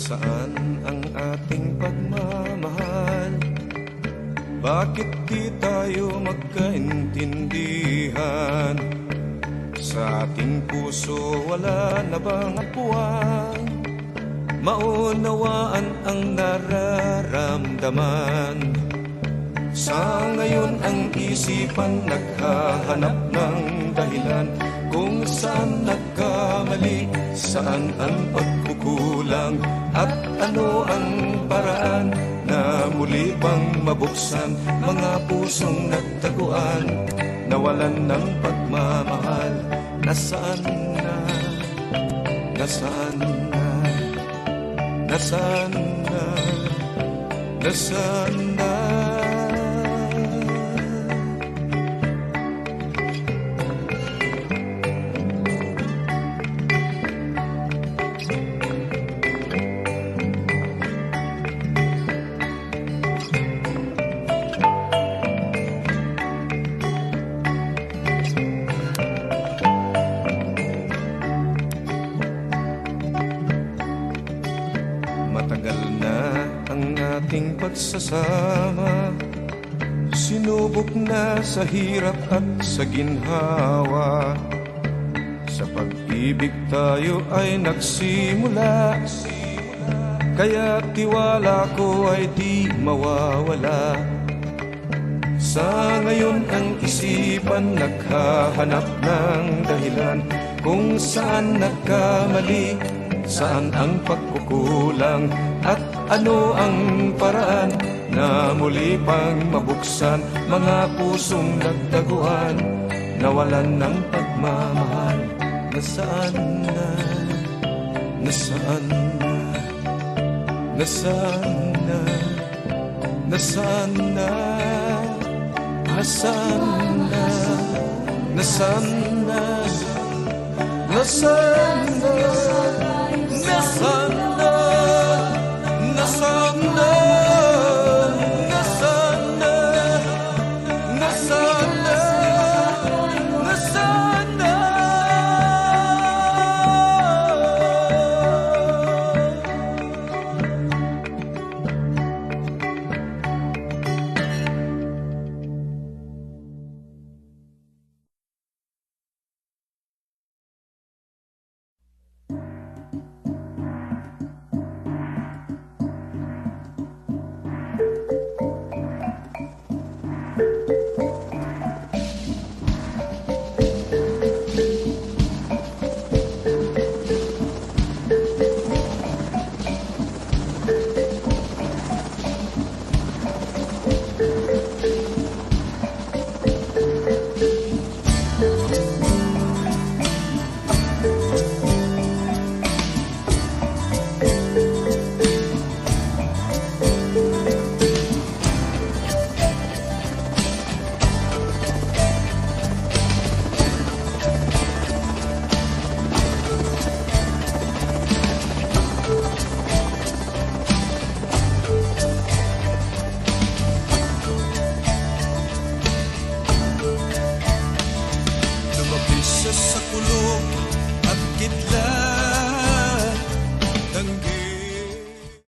Nasaan ang ating pagmamahal? Bakit di tayo magkaintindihan? Sa ating puso wala na bang puwan? Maunawaan ang nararamdaman. Sa ngayon ang isipan naghahanap ng dahilan, kung saan nagkamali, saan ang pagkukulang, at ano ang paraan na muli bang mabuksan mga pusong nagtaguan, nawalan ng pagmamahal. Nasaan na, nasaan na, nasaan na, nasaan na? Matagal na ang ating pagsasama, sinubok na sa hirap at sa ginhawa. Sa pag-ibig tayo ay nagsimula, kaya tiwala ko ay di mawawala. Sa ngayon ang isipan naghahanap ng dahilan, kung saan nagkamali, saan ang pagkukulang, at ano ang paraan na muli pang mabuksan mga pusong nagtaguan, nawalan ng pagmamahal. Nasaan na, nasaan na, nasaan na, nasaan na, nasaan na, nasaan na, nasaan na?